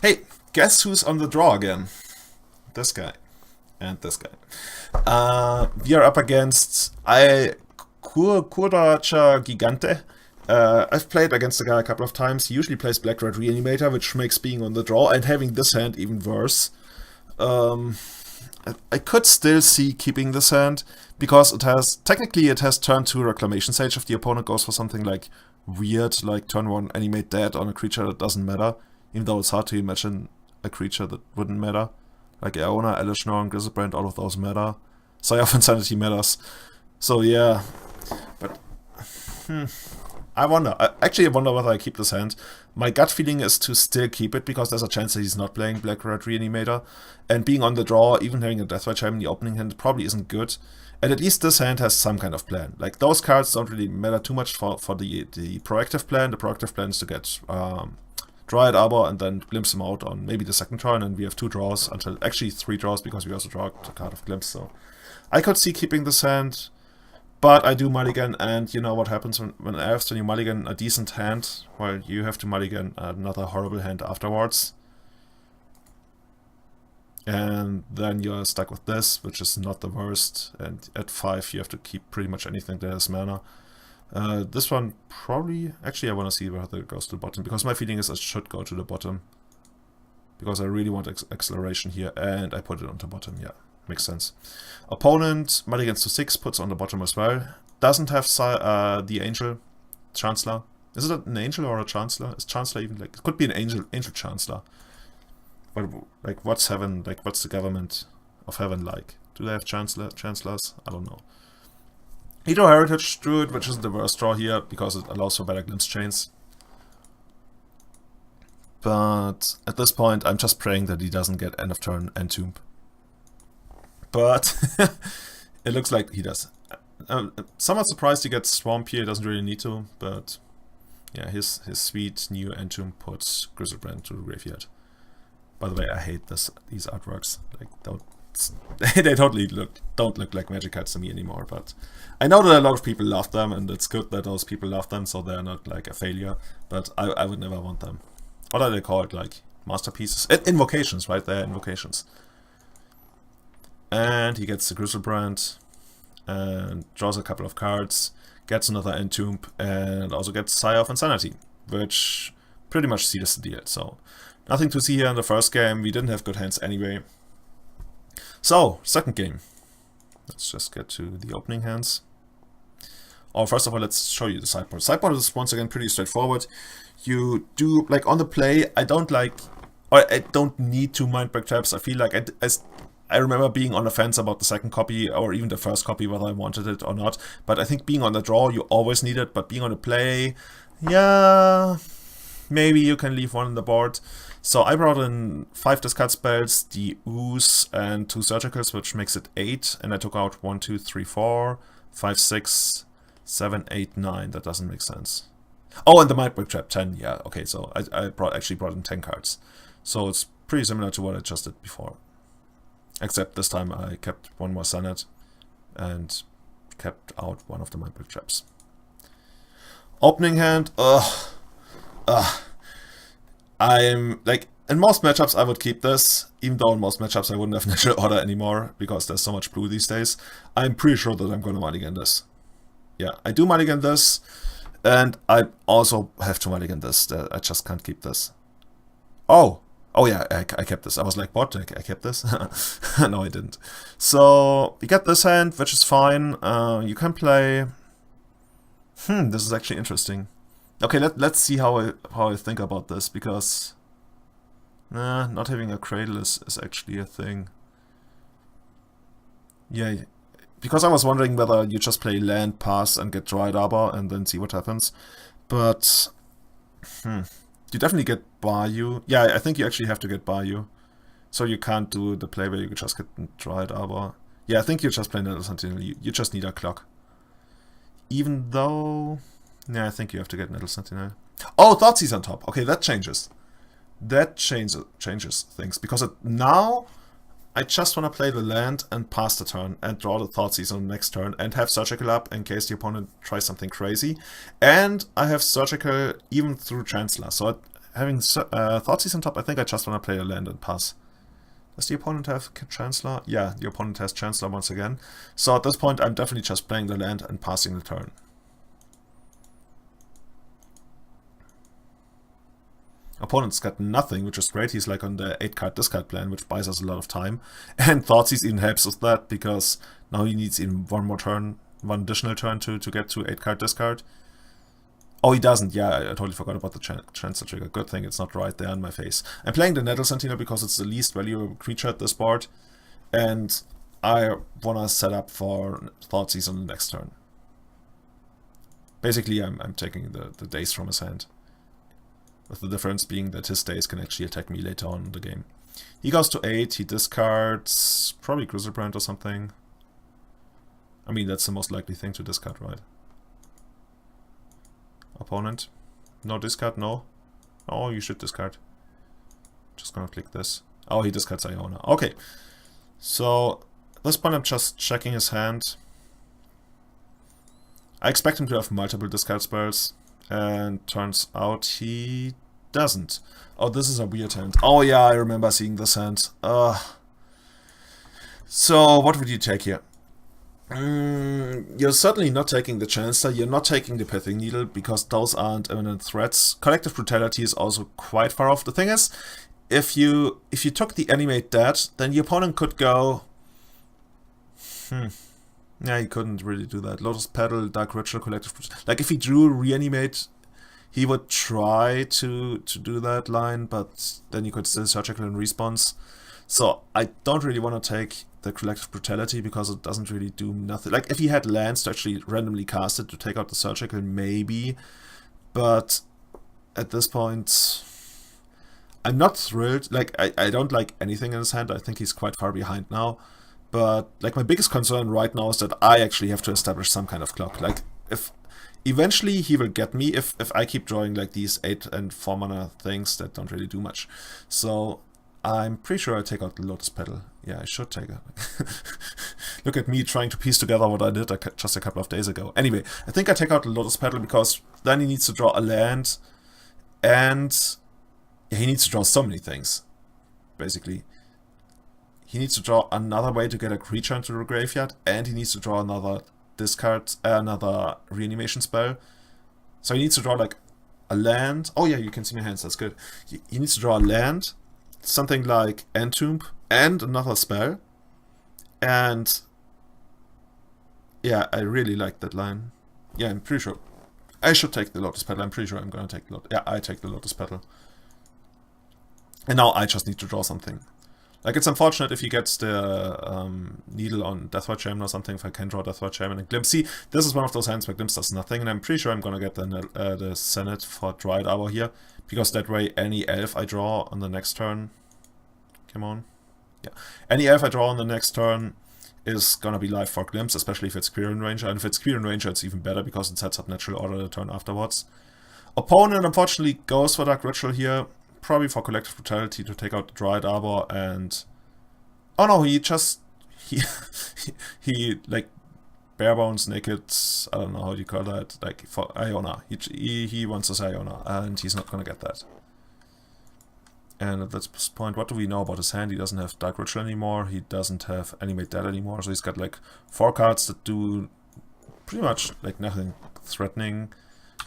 Hey, guess who's on the draw again? This guy. And this guy. We are up against Kuracha Gigante. I've played against the guy a couple of times. He usually plays Black Red Reanimator, which makes being on the draw and having this hand even worse. I could still see keeping this hand because technically it has turn 2 Reclamation Sage if the opponent goes for something like weird, like turn 1 animate dead on a creature that doesn't matter, even though it's hard to imagine a creature that wouldn't matter. Like Aona, Elishnorn, Grizzlebrand, all of those matter. Sigh of Insanity matters. So yeah, but I wonder. I wonder whether I keep this hand. My gut feeling is to still keep it because there's a chance that he's not playing Black Red Reanimator. And being on the draw, even having a Deathwatch Chime in the opening hand probably isn't good. And at least this hand has some kind of plan. Like those cards don't really matter too much for the proactive plan. The proactive plan is to get Dryad Arbor and then glimpse him out on maybe the second turn, and we have 2 draws until actually 3 draws because we also draw a card of glimpse. So I could see keeping this hand. But I do mulligan, and you know what happens when Elves, when you mulligan a decent hand, well, you have to mulligan another horrible hand afterwards. And then you're stuck with this, which is not the worst, and at 5 you have to keep pretty much anything that has mana. This one probably, actually I want to see whether it goes to the bottom, because my feeling is it should go to the bottom. Because I really want acceleration here, and I put it on the bottom, yeah. Makes sense. Opponent, mulligans to 6, puts on the bottom as well. Doesn't have the Angel Chancellor. Is it an Angel or a Chancellor? Is Chancellor even like... It could be an Angel Chancellor. But like, what's Heaven, like, what's the government of Heaven like? Do they have Chancellors? I don't know. Hydro Heritage Druid, which is the worst draw here, because it allows for better glimpse chains. But at this point, I'm just praying that he doesn't get end of turn Entomb. But it looks like he does. Somewhat surprised he gets Swamp here, he doesn't really need to, but yeah, his sweet new Entomb puts Grizzlebrand to the graveyard. By the way, I hate these artworks. Like, they totally don't look like Magic cards to me anymore, but I know that a lot of people love them, and it's good that those people love them, so they're not like a failure, but I would never want them. What are they called? Like, masterpieces? Invocations, right? They're invocations. And he gets the Grizzlebrand and draws a couple of cards, gets another Entomb, and also gets Sigh of Insanity, which pretty much seals the deal. So nothing to see here in the first game. We didn't have good hands anyway. So, second game. Let's just get to the opening hands. Oh, first of all, let's show you the sideboard. Sideboard is once again pretty straightforward. You do, like, on the play, I don't need 2 Mindbreak traps. I feel like I remember being on the fence about the second copy, or even the first copy, whether I wanted it or not. But I think being on the draw, you always need it. But being on the play, yeah, maybe you can leave 1 on the board. So I brought in 5 discard spells, the Ooze, and 2 Surgicals, which makes it 8. And I took out 1, 2, 3, 4, 5, 6, 7, 8, 9. That doesn't make sense. Oh, and the Mindbreak Trap, 10. Yeah, okay, so I actually brought in 10 cards. So it's pretty similar to what I just did before. Except this time I kept 1 more Sonnet and kept out 1 of the Mindbreak Traps. Opening hand, I'm like, in most matchups I would keep this, even though in most matchups I wouldn't have Natural Order anymore because there's so much blue these days. I'm pretty sure that I'm going to mulligan this. Yeah, I do mulligan this, and I also have to mulligan this. I just can't keep this. Oh yeah, I kept this. I was like, what? I kept this? No, I didn't. So, we get this hand, which is fine. You can play... this is actually interesting. Okay, let's see how I think about this, because... not having a Cradle is actually a thing. Yeah, because I was wondering whether you just play land, pass, and get Dryad Arbor, and then see what happens. But... You definitely get Bayou. Yeah, I think you actually have to get Bayou. So you can't do the play where you just get Dryad Arbor. Yeah, I think you just play Nether Sentinel. You just need a clock. Even though... Yeah, I think you have to get Nether Sentinel. Oh, Thoughtseize on top. Okay, that changes. That changes things. Because now I just want to play the land and pass the turn and draw the Thoughtseize on the next turn and have Surgical up in case the opponent tries something crazy. And I have Surgical even through Chancellor. So having Thoughtseize on top, I think I just want to play a land and pass. Does the opponent have Chancellor? Yeah, the opponent has Chancellor once again. So at this point, I'm definitely just playing the land and passing the turn. Opponent's got nothing, which is great. He's like on the 8-card discard plan, which buys us a lot of time. And Thoughtseize even helps with that, because now he needs even one additional turn to get to 8-card discard. Oh, he doesn't. Yeah, I totally forgot about the Chancellor trigger. Good thing it's not right there in my face. I'm playing the Nettle Sentinel because it's the least valuable creature at this board. And I want to set up for Thoughtseize on the next turn. Basically, I'm taking the days from his hand. With the difference being that his days can actually attack me later on in the game. He goes to 8, he discards probably Griselbrand or something. I mean, that's the most likely thing to discard, right? Opponent. No discard, no. Oh, you should discard. Just gonna click this. Oh, he discards Iona. Okay. So, at this point I'm just checking his hand. I expect him to have multiple discard spells. And turns out he doesn't. Oh, this is a weird hand. Oh yeah, I remember seeing this hand. So, what would you take here? You're certainly not taking the Chancellor, you're not taking the Pithing Needle, because those aren't imminent threats. Collective Brutality is also quite far off. The thing is, if you took the Animate Dead, then the opponent could go... Yeah, he couldn't really do that. Lotus Petal, Dark Ritual, Collective Brutality. Like, if he drew Reanimate, he would try to do that line, but then you could still Surgical in response. So, I don't really want to take the Collective Brutality, because it doesn't really do nothing. Like, if he had lands to actually randomly cast it to take out the Surgical, maybe. But at this point, I'm not thrilled. Like, I don't like anything in his hand. I think he's quite far behind now. But, like, my biggest concern right now is that I actually have to establish some kind of clock. Like, if eventually he will get me if I keep drawing, like, these 8 and 4 mana things that don't really do much. So, I'm pretty sure I take out the Lotus Petal. Yeah, I should take it. Look at me trying to piece together what I did just a couple of days ago. Anyway, I think I take out the Lotus Petal because then he needs to draw a land, and yeah, he needs to draw so many things, basically. He needs to draw another way to get a creature into the graveyard, and he needs to draw another another reanimation spell. So he needs to draw like a land. Oh yeah, you can see my hands, that's good. He needs to draw a land, something like Entomb, and another spell. And yeah, I really like that line. Yeah, I'm pretty sure I should take the Lotus Petal. I'm pretty sure I'm gonna take the Lotus. Yeah, I take the Lotus Petal. And now I just need to draw something. Like, it's unfortunate if he gets the needle on Deathwatch Shaman or something, if I can draw Deathwatch Shaman and Glimpse. See, this is one of those hands where Glimpse does nothing, and I'm pretty sure I'm gonna get the Senate for Dryad Arbor here, because that way any elf I draw on the next turn... Come on. Yeah. Any elf I draw on the next turn is gonna be live for Glimpse, especially if it's Quirion Ranger, and if it's Quirion Ranger it's even better, because it sets up Natural Order the turn afterwards. Opponent unfortunately goes for Dark Ritual here, probably for Collective Brutality to take out the Dryad Arbor, and... Oh no, he just... He like, bare bones naked, I don't know how you call that, like, for Iona. He wants his Iona, and he's not gonna get that. And at this point, what do we know about his hand? He doesn't have Dark Ritual anymore, he doesn't have Animate Dead anymore, so he's got like 4 cards that do pretty much like nothing threatening,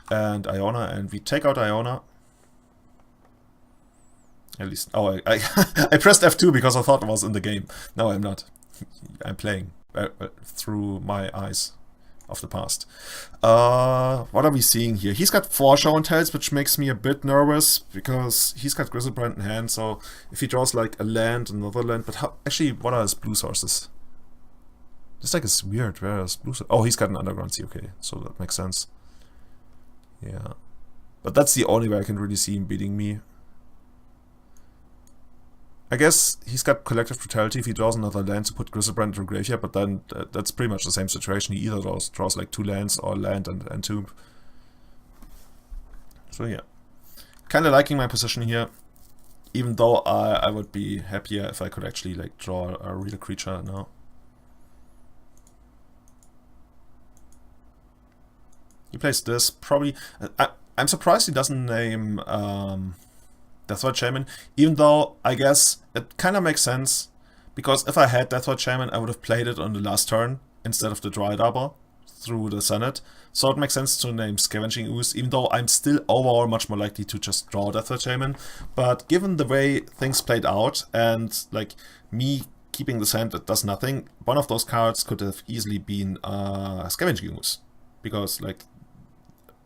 and Iona, and we take out Iona. At least, oh, I I pressed F2 because I thought it was in the game. No, I'm not. I'm playing through my eyes of the past. What are we seeing here? He's got 4 Show and Tells, which makes me a bit nervous, because he's got Griselbrand in hand, so if he draws like a land, another land, but how, actually, what are his blue sources? This deck is weird, where is blue source? Oh, he's got an Underground Sea, okay, so that makes sense. Yeah. But that's the only way I can really see him beating me. I guess he's got Collective Brutality if he draws another land to put Griselbrand into graveyard, but then that's pretty much the same situation. He either draws like 2 lands or land and tomb. So yeah. Kinda liking my position here, even though I would be happier if I could actually like draw a real creature now. He plays this, probably... I'm surprised he doesn't name Deathwatch Shaman, even though I guess it kind of makes sense, because if I had Deathwatch Shaman, I would have played it on the last turn instead of the Dryad Arbor through the Senate. So it makes sense to name Scavenging Ooze, even though I'm still overall much more likely to just draw Deathwatch Shaman. But given the way things played out, and like me keeping this hand that does nothing, one of those cards could have easily been Scavenging Ooze. Because like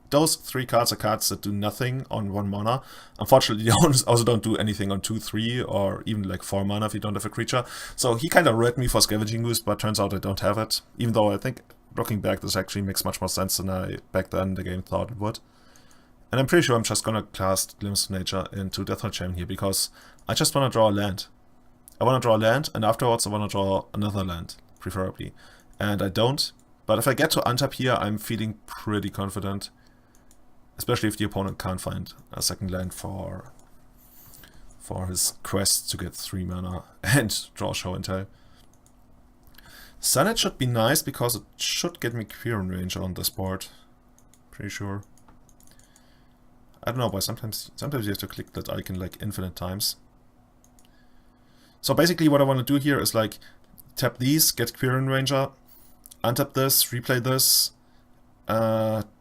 those 3 cards are cards that do nothing on 1 mana. Unfortunately, they also don't do anything on 2, 3, or even like 4 mana if you don't have a creature. So he kind of read me for Scavenging Ooze, but turns out I don't have it. Even though I think, looking back, this actually makes much more sense than I back then in the game thought it would. And I'm pretty sure I'm just gonna cast Glimpse of Nature into Deathwatch Shaman here, because I just want to draw a land. I want to draw a land, and afterwards I want to draw another land, preferably. And I don't. But if I get to untap here, I'm feeling pretty confident. Especially if the opponent can't find a second land for his quest to get 3 mana and draw Show and Tell. Senate should be nice because it should get me Quirion range on this board. Pretty sure. I don't know, but sometimes you have to click that icon like infinite times. So basically what I want to do here is like tap these, get Quirion Ranger, untap this, replay this,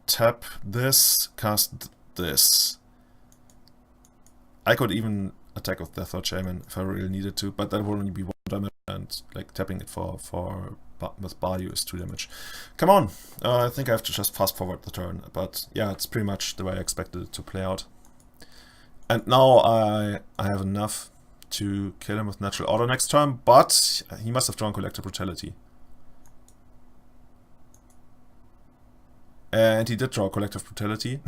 tap this, cast this. I could even attack with Deathwatch Shaman if I really needed to, but that would only be 1 damage, and like tapping it with Bayou is 2 damage. Come on! I think I have to just fast forward the turn, but yeah, it's pretty much the way I expected it to play out. And now I have enough to kill him with Natural Order next turn, but he must have drawn Collective Brutality. And he did draw Collective Brutality.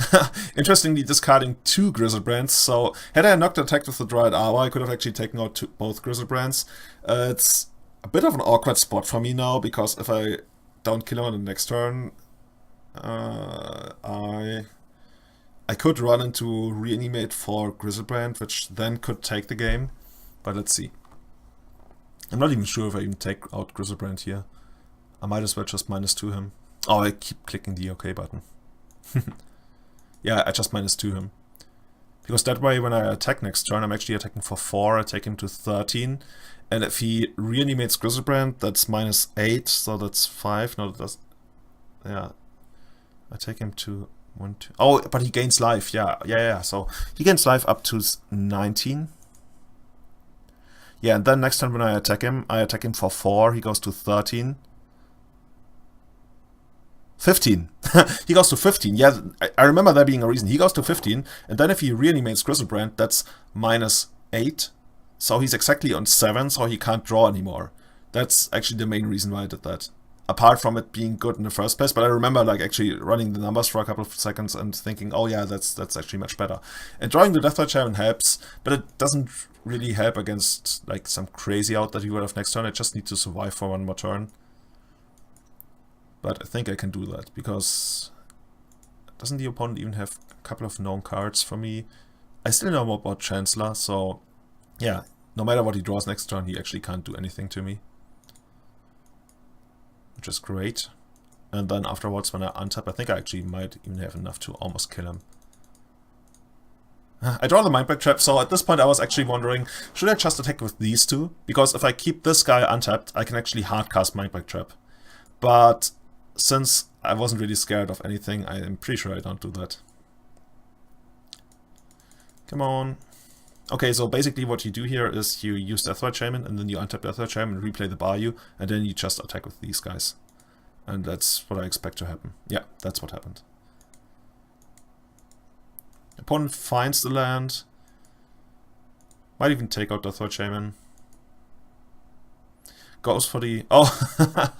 Interestingly, discarding 2 Grizzlebrands. So, had I not attacked with the Dryad Arbor, I could have actually taken out both Grizzlebrands. It's a bit of an awkward spot for me now, because if I don't kill him on the next turn, I could run into Reanimate for Grizzlebrand, which then could take the game. But let's see. I'm not even sure if I even take out Grizzlebrand here. I might as well just -2 him. Oh, I keep clicking the OK button. Yeah, I just -2 him. Because that way, when I attack next turn, I'm actually attacking for 4, I take him to 13. And if he reanimates Grizzlebrand, that's -8, so that's 5. No, that's... Yeah. I take him to 1, 2... Oh, but he gains life, yeah. So, he gains life up to 19. Yeah, and then next turn when I attack him for 4, he goes to 13. 15. He goes to 15. Yeah, I remember there being a reason. He goes to 15, and then if he reanimates Grizzlebrand, that's -8. So he's exactly on 7, so he can't draw anymore. That's actually the main reason why I did that. Apart from it being good in the first place, but I remember like actually running the numbers for a couple of seconds and thinking, oh yeah, that's actually much better. And drawing the Deathwatch Shaman helps, but it doesn't really help against like some crazy out that he would have next turn. I just need to survive for 1 more turn. But I think I can do that, because doesn't the opponent even have a couple of known cards for me? I still know more about Chancellor, so yeah, no matter what he draws next turn, he actually can't do anything to me. Which is great. And then afterwards, when I untap, I think I actually might even have enough to almost kill him. I draw the Mindbreak Trap, so at this point I was actually wondering, should I just attack with these 2? Because if I keep this guy untapped, I can actually hardcast Mindbreak Trap. But since I wasn't really scared of anything, I am pretty sure I don't do that. Come on. Okay, so basically what you do here is you use Deathwatch Shaman, and then you untap Deathwatch Shaman and replay the Bayou, and then you just attack with these guys. And that's what I expect to happen. Yeah, that's what happened. Opponent finds the land. Might even take out Deathwatch Shaman. Goes for the... Oh!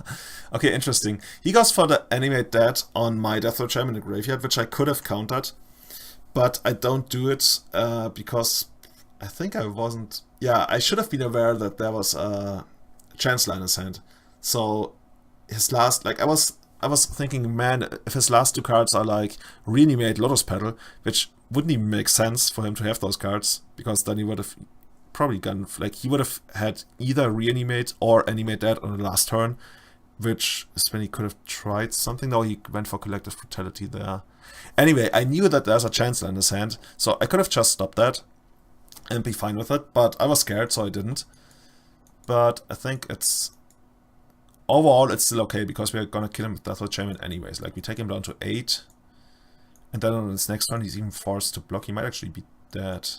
Okay, interesting. He goes for the Animate Dead on my Deathwatch Shaman in the graveyard, which I could have countered. But I don't do it because I think I wasn't... Yeah, I should have been aware that there was a Chancellor in his hand. So his last... Like, I was thinking, man, if his last 2 cards are like Reanimate Lotus Petal, which wouldn't even make sense for him to have those cards, because then he would have probably gone... Like, he would have had either Reanimate or Animate Dead on the last turn, which is when he could have tried something. No, he went for Collective Brutality there. Anyway, I knew that there's a Chancellor in his hand, so I could have just stopped that. and be fine with it, but I was scared, so I didn't. But I think it's... Overall, it's still okay, because we're gonna kill him with Death Shaman anyways. Like, we take him down to 8, and then on his next turn, he's even forced to block. He might actually be dead.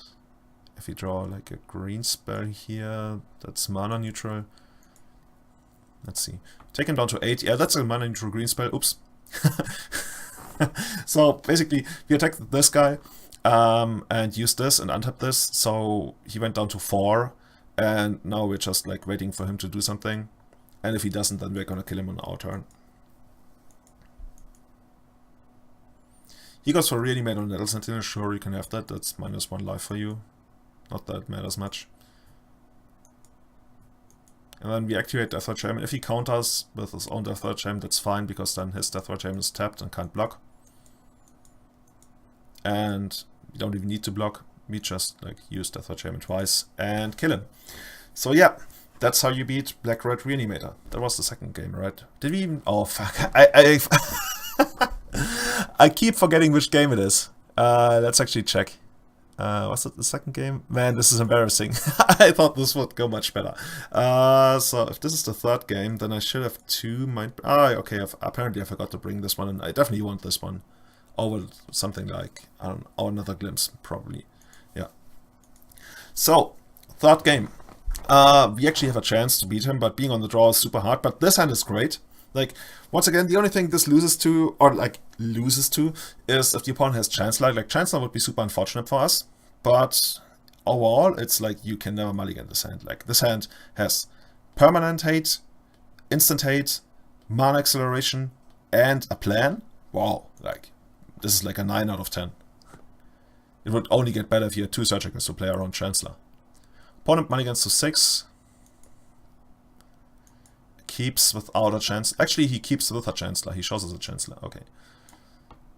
If we draw, like, a green spell here, that's mana neutral. Let's see. Take him down to 8. Yeah, that's a mana neutral green spell. Oops. So, basically, we attacked this guy, and used this and untapped this, so he went down to 4, and now we're just, like, waiting for him to do something. And if he doesn't, then we're gonna kill him on our turn. He goes for really made on Nettle Sentinel. Sure, you can have that. That's -1 life for you. Not that it matters much. And then we activate Death Shaman. If he counters with his own Death Shaman, that's fine, because then his Death Shaman is tapped and can't block. And we don't even need to block. We just like use Death Shaman twice and kill him. So yeah. That's how you beat Black-Red Reanimator. That was the second game, right? Did we even... Oh, fuck. I keep forgetting which game it is. Let's actually check. Was it the second game? Man, this is embarrassing. I thought this would go much better. So if this is the third game, then I should have 2 mind... okay. Apparently I forgot to bring this one, and I definitely want this one over something like, I don't know, another Glimpse, probably. Yeah. So, third game. We actually have a chance to beat him, but being on the draw is super hard. But this hand is great. Like, once again, the only thing this loses to, is if the opponent has Chancellor. Like, Chancellor would be super unfortunate for us. But overall, it's like you can never mulligan this hand. Like, this hand has permanent hate, instant hate, mana acceleration, and a plan. Wow, like, this is like a 9 out of 10. It would only get better if you had 2 Surgicals to play around Chancellor. Opponent mulligans to 6. Keeps without a Chancellor. Actually, he keeps with a Chancellor. He shows us a Chancellor. Okay.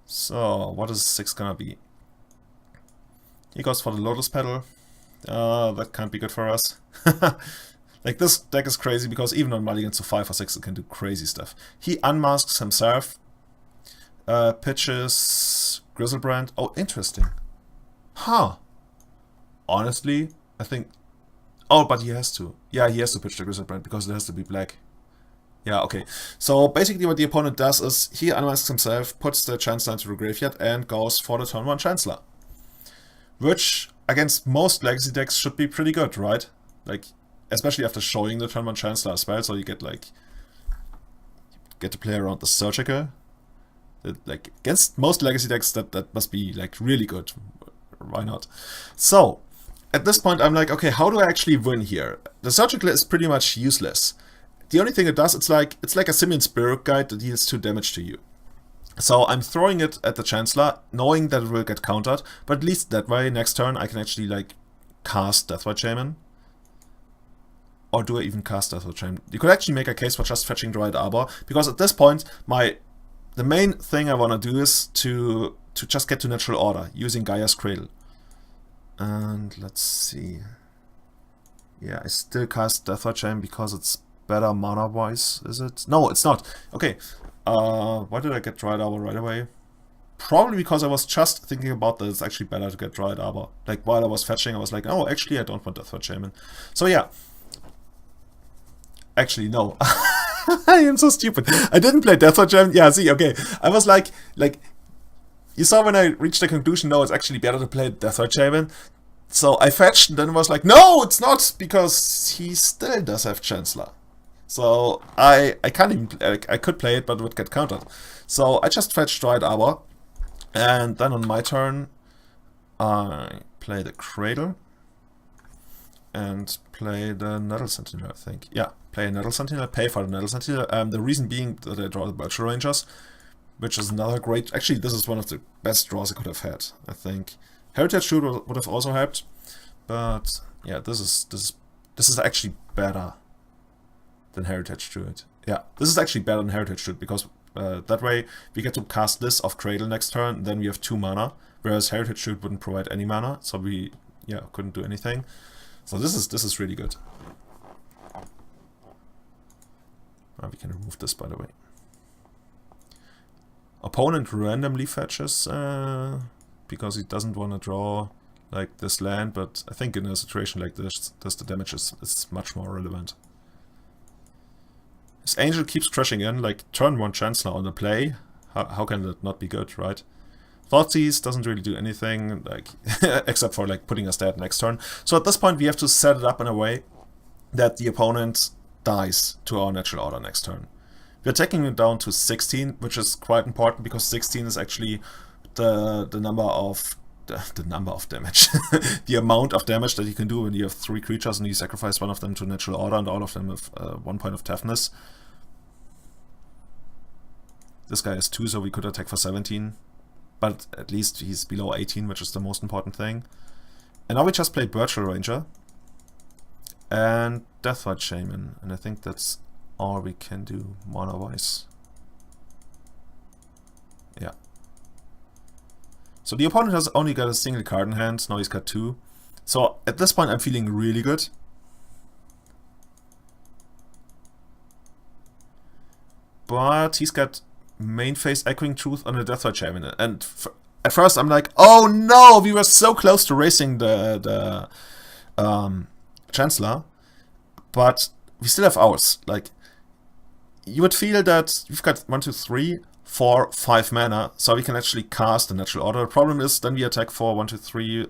So, what is 6 gonna be? He goes for the Lotus Petal. That can't be good for us. Like, this deck is crazy because even on mulligans to 5 or 6, it can do crazy stuff. He unmasks himself. Pitches Grizzlebrand. Oh, interesting. Huh. Honestly, I think... Oh, but he has to. Yeah, he has to pitch the Grizzlebrand because it has to be black. Yeah, okay. So basically what the opponent does is he unmasks himself, puts the Chancellor into the graveyard, and goes for the turn 1 Chancellor. Which, against most Legacy decks, should be pretty good, right? Like, especially after showing the turn 1 Chancellor as well, so you get, like... get to play around the Surgical. Like, against most Legacy decks, that must be, like, really good. Why not? So... At this point, I'm like, okay, how do I actually win here? The Surgical is pretty much useless. The only thing it does, it's like a Simian Spirit Guide that deals 2 damage to you. So I'm throwing it at the Chancellor, knowing that it will get countered, but at least that way, next turn, I can actually, like, cast Deathwatch Shaman. Or do I even cast Deathwatch Shaman? You could actually make a case for just fetching Dryad Arbor, because at this point, the main thing I want to do is to just get to Natural Order, using Gaia's Cradle. And let's see. Yeah, I still cast Deathwatch Shaman because it's better mana-wise, is it? No, it's not. Okay. Why did I get Dryad Arbor right away? Probably because I was just thinking about that it's actually better to get Dryad Arbor. Like, while I was fetching, I was like, oh, actually, I don't want Deathwatch Shaman. So, yeah. Actually, no. I am so stupid. I didn't play Deathwatch Shaman. Yeah, see, okay. I was like... You saw when I reached the conclusion, no, it's actually better to play Deathwatch Shaman. So I fetched and then was like, no, it's not, because he still does have Chancellor. So I can't even, I could play it, but it would get countered. So I just fetched Dryad Arbor. And then on my turn, I play the Cradle. And play the Nettle Sentinel, I think. Yeah, play a Nettle Sentinel, pay for the Nettle Sentinel. The reason being that I draw the Virtual Rangers. Which is another great... Actually, this is one of the best draws I could have had, I think. Heritage Shoot would have also helped. But, yeah, this is actually better than Heritage Shoot. Yeah, this is actually better than Heritage Shoot, because that way we get to cast this off Cradle next turn, then we have 2 mana. Whereas Heritage Shoot wouldn't provide any mana, so we, yeah, couldn't do anything. So this is really good. We can remove this, by the way. Opponent randomly fetches, because he doesn't want to draw like this land, but I think in a situation like this the damage is much more relevant. His Angel keeps crashing in, like turn 1 Chancellor on the play. How can that not be good, right? Thoughtseize doesn't really do anything, like except for like putting us dead next turn. So at this point we have to set it up in a way that the opponent dies to our natural order next turn. We're taking it down to 16, which is quite important because 16 is actually the number of damage, the amount of damage that you can do when you have 3 creatures and you sacrifice one of them to natural order and all of them with 1 point of toughness. This guy has 2, so we could attack for 17, but at least he's below 18, which is the most important thing. And now we just play Virtual Ranger and Deathwatch Shaman, and I think that's all we can do mana-wise. Yeah. So the opponent has only got a single card in hand, now he's got 2. So at this point I'm feeling really good. But he's got main phase Echoing Truth on the Deathwatch Shaman, and at first I'm like, oh no, we were so close to racing the Chancellor, but we still have ours. Like, you would feel that we've got 1, 2, 3, 4, 5 mana, so we can actually cast the natural order. The problem is then we attack for 1, 2, 3,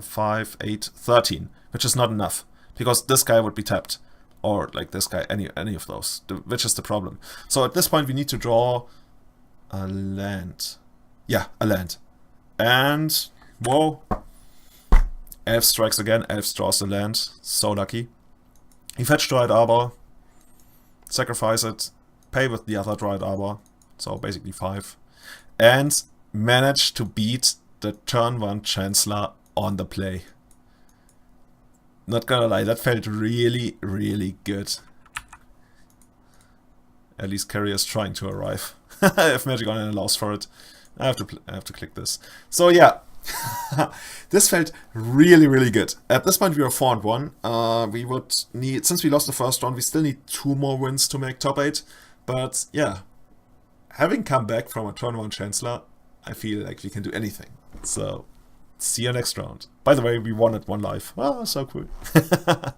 5, 8, 13, which is not enough, because this guy would be tapped, or like this guy, any of those, which is the problem. So at this point we need to draw a land. Yeah, a land. And, whoa, Elves strikes again, Elves draws the land, so lucky. He fetched Droid Arbor, sacrifice it, pay with the other Droid Arbor, so basically 5, and manage to beat the turn 1 Chancellor on the play. Not gonna lie, that felt really, really good. At least Carrier's trying to arrive. If Magic Online allows for it. I have to click this. So yeah, this felt really, really good. At this point we are 4-1. We would need, since we lost the first round, we still need 2 more wins to make top 8. But yeah, having come back from a turn 1 Chancellor, I feel like we can do anything. So see you next round. By the way, we won at 1 life. Oh, so cool.